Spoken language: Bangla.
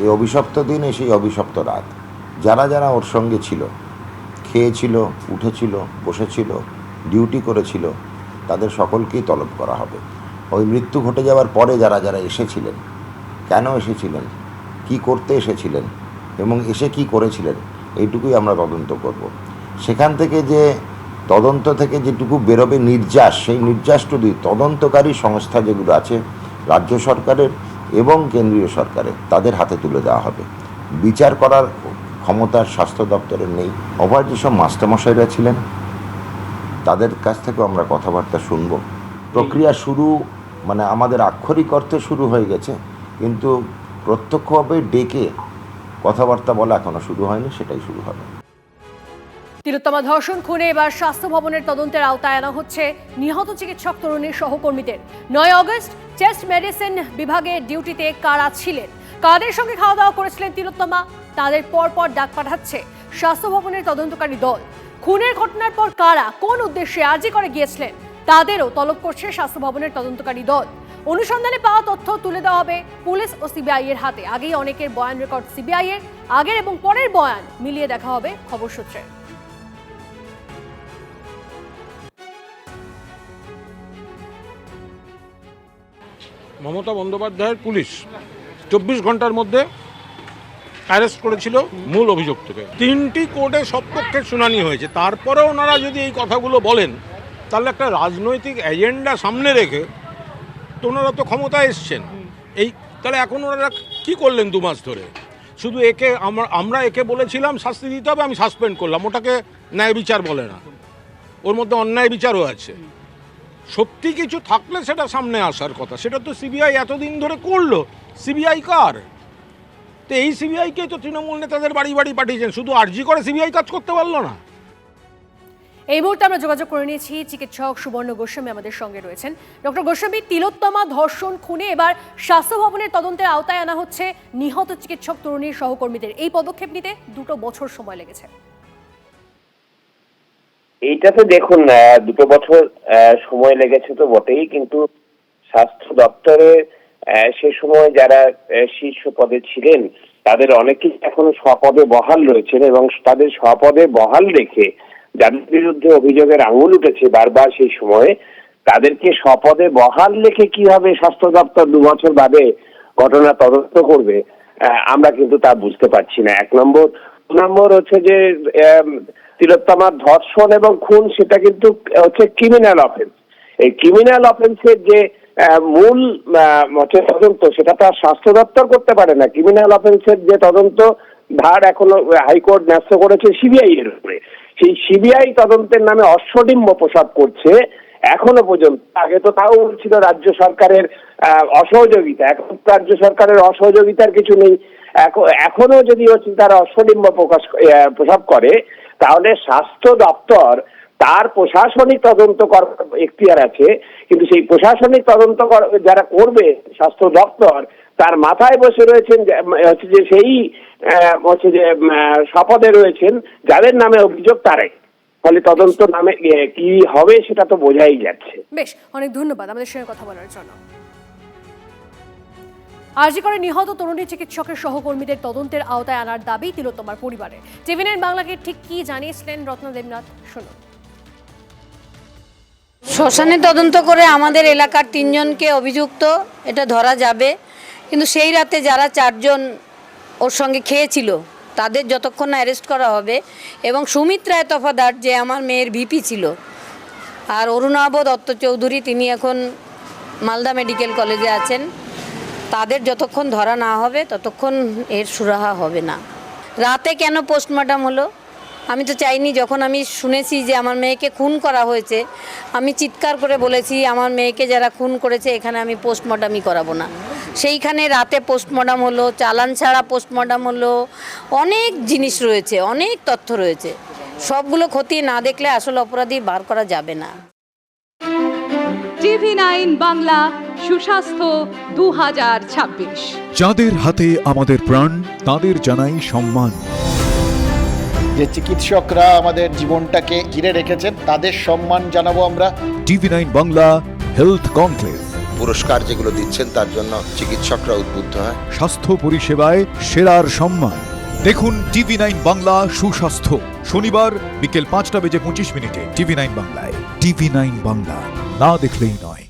এই অভিশপ্ত দিনে সেই অভিশপ্ত রাত যারা যারা ওর সঙ্গে ছিল, খেয়েছিল, উঠেছিল, বসেছিল, ডিউটি করেছিল, তাদের সকলকেই তলব করা হবে। ওই মৃত্যু ঘটে যাওয়ার পরে যারা যারা এসেছিলেন, কেন এসেছিলেন, কি করতে এসেছিলেন এবং এসে কি করেছিলেন, এইটুকুই আমরা তদন্ত করব। সেখান থেকে যে তদন্ত থেকে যেটুকু বেরোবে নির্যাস, সেই নির্যাসটুকুই তদন্তকারী সংস্থা যেগুলো আছে রাজ্য সরকারের এবং কেন্দ্রীয় সরকারের, তাদের হাতে তুলে দেওয়া হবে। বিচার করার ক্ষমতার স্বাস্থ্য দপ্তরের নেই। ওভার যেসব মাস্টারমশাইরা ছিলেন তাদের কাছ থেকেও আমরা কথাবার্তা শুনব। প্রক্রিয়া শুরু, মানে আমাদের আক্ষরিক অর্থে শুরু হয়ে গেছে, কিন্তু প্রত্যক্ষভাবে ডেকে কথাবার্তা বলা এখনো শুরু হয়নি, সেটাই শুরু হবে। তিলোত্তমা ধর্ষণ খুনে এবার স্বাস্থ্য ভবনের তদন্তের আওতায় আনা হচ্ছে নিহত চিকিৎসক তরুণীর সহকর্মীদের। 9 আগস্ট চেস্ট মেডিসিন বিভাগে ডিউটিতে কারা ছিলেন, কাদের সঙ্গে খাওয়া দাওয়া করেছিলেন তিলোত্তমা, তাদের পরপর ডাক পাঠাচ্ছে স্বাস্থ্য ভবনের তদন্তকারী দল। খুনের ঘটনার পর কারা কোন উদ্দেশ্যে আরজি করে গিয়েছিলেন তাদেরও তলব করছে স্বাস্থ্য ভবনের তদন্তকারী দল। অনুসন্ধানে পাওয়া তথ্য তুলে দেওয়া হবে পুলিশ ও সিবিআই এর হাতে। আগেই অনেকের বয়ান রেকর্ড সিবিআই এর, আগের এবং পরের বয়ান মিলিয়ে দেখা হবে খবর সূত্রে। মমতা বন্দ্যোপাধ্যায়ের পুলিশ 24 ঘন্টার মধ্যে অ্যারেস্ট করেছিল মূল অভিযুক্তকে। 3টি কোর্টে সবপক্ষের শুনানি হয়েছে। তারপরে ওনারা যদি এই কথাগুলো বলেন, তাহলে একটা রাজনৈতিক এজেন্ডা সামনে রেখে তো ওনারা তো ক্ষমতায় এসছেন। তাহলে এখন ওনারা কী করলেন 2 মাস ধরে? শুধু একে আমরা একে বলেছিলাম শাস্তি দিতে হবে, আমি সাসপেন্ড করলাম। ওটাকে ন্যায় বিচার বলে না, ওর মধ্যে অন্যায় বিচারও আছে। সত্যি কিছু থাকলে সেটা সামনে আসার কথা, সেটা তো সিবিআই এতদিন ধরে করলো। সিবিআই কার? তো এই সিবিআইকে তো তৃণমূল নেতাদের বাড়ি বাড়ি পাঠিয়েছেন, শুধু আরজি করে সিবিআই কাজ করতে পারলো না। এই মুহূর্তে আমরা যোগাযোগ করে নিয়েছি চিকিৎসক সুবর্ণ গোস্বামী আমাদের সঙ্গে রয়েছেন। ডক্টর গোস্বামী, তিলোত্তমা ধর্ষণ খুনে এবার স্বাস্থ্য ভবনের তদন্তের আওতায় আনা হচ্ছে নিহত চিকিৎসক তরুণীর সহকর্মীদের। এই পদক্ষেপ নিতে 2 বছর সময় লেগেছে। এইটাতে দেখুন 2 বছর সময় লেগেছে তো বটেই, কিন্তু স্বাস্থ্য দপ্তরে সে সময় যারা শীর্ষ পদে ছিলেন তাদের অনেকেই এখনো স্বপদে বহাল রয়েছেন, এবং তাদের স্বপদে বহাল রেখে যাদের বিরুদ্ধে অভিযোগের আঙুল উঠেছে বারবার সেই সময়ে, তাদেরকে স্বপদে বহাল রেখে কিভাবে স্বাস্থ্য দপ্তর 2 বছর বাদে ঘটনা তদন্ত করবে, আমরা কিন্তু তা বুঝতে পারছি না। 1 নম্বর। 2 নম্বর হচ্ছে যে তিলোত্তমার ধর্ষণ এবং খুন সেটা কিন্তু হচ্ছে ক্রিমিনাল অফেন্স। এই ক্রিমিনাল অফেন্সের যে মূল তদন্ত সেটা তো আর স্বাস্থ্য দপ্তর করতে পারে না। ক্রিমিনাল অফেন্সের যে তদন্ত ধার এখনো হাইকোর্ট ন্যস্ত করেছে সিবিআই এর উপরে। সেই সিবিআই তদন্তের নামে অশ্বডিম্ব প্রসাদ করছে এখনো পর্যন্ত। আগে তো তাও ছিল রাজ্য সরকারের অসহযোগিতা, এখন রাজ্য সরকারের অসহযোগিতার কিছু নেই। এখনো যদি হচ্ছে তারা অশ্বডিম্ব প্রসাদ করে, তাহলে স্বাস্থ্য দপ্তর তার প্রশাসনিক তদন্ত করার এখতিয়ার আছে, কিন্তু সেই প্রশাসনিক তদন্ত যারা করবে স্বাস্থ্য দপ্তর, তার মাথায় বসে রয়েছেন হচ্ছে যে সেই হচ্ছে যে শপথে রয়েছেন যাদের নামে অভিযোগ তারাই। ফলে তদন্ত নামে কি হবে সেটা তো বোঝাই যাচ্ছে। বেশ, অনেক ধন্যবাদ আমাদের সঙ্গে কথা বলার জন্য। আরজি করে নিহত তরুণী চিকিৎসকের সহকর্মীদের তদন্তের আওতায় আনার দাবি তিলোত্তমার পরিবারের। টিভি9 বাংলাকে ঠিক কি জানিয়েছিলেন রত্না দেবনাথ, শুনুন। শ্মশানে তদন্ত করে আমাদের এলাকার 3 জনকে অভিযুক্ত এটা ধরা যাবে, কিন্তু সেই রাতে যারা 4 জন ওর সঙ্গে খেয়েছিল তাদের যতক্ষণ না অ্যারেস্ট করা হবে, এবং সুমিত রায় তফাদার যে আমার মেয়ের ভিপি ছিল, আর অরুণাভ দত্ত চৌধুরী তিনি এখন মালদা মেডিকেল কলেজে আছেন, তাদের যতক্ষণ ধরা না হবে ততক্ষণ এর সুরাহা হবে না। রাতে কেন পোস্টমর্টম হলো? আমি তো চাইনি। যখন আমি শুনেছি যে আমার মেয়েকে খুন করা হয়েছে, আমি চিৎকার করে বলেছি আমার মেয়েকে যারা খুন করেছে এখানে আমি পোস্টমর্টমই করাবো না। সেইখানে রাতে পোস্টমর্টম হলো, চালান ছাড়া পোস্টমর্টম হলো, অনেক জিনিস রয়েছে, অনেক তথ্য রয়েছে। সবগুলো খতিয়ে না দেখলে আসল অপরাধী বার করা যাবে না। টিভি9 বাংলা সুস্বাস্থ্য 2026। যাদের হাতে আমাদের প্রাণ তাদের জানাই সম্মান। যে চিকিৎসকরা আমাদের জীবনটাকে ঘিরে রেখেছেন তাদের সম্মান জানাবো আমরা। টিভি9 বাংলা হেলথ কনক্লেভ। পুরস্কার যেগুলো দিচ্ছেন তার জন্য চিকিৎসকরা উদ্বুদ্ধ হয়। স্বাস্থ্য পরিষেবায় সেরার সম্মান। দেখুন টিভি 9 বাংলা সুস্বাস্থ্য, শনিবার বিকেল 5টা বেজে 25 মিনিটে টিভি 9 বাংলায়। টিভি 9 বাংলা, না দেখলেই নয়।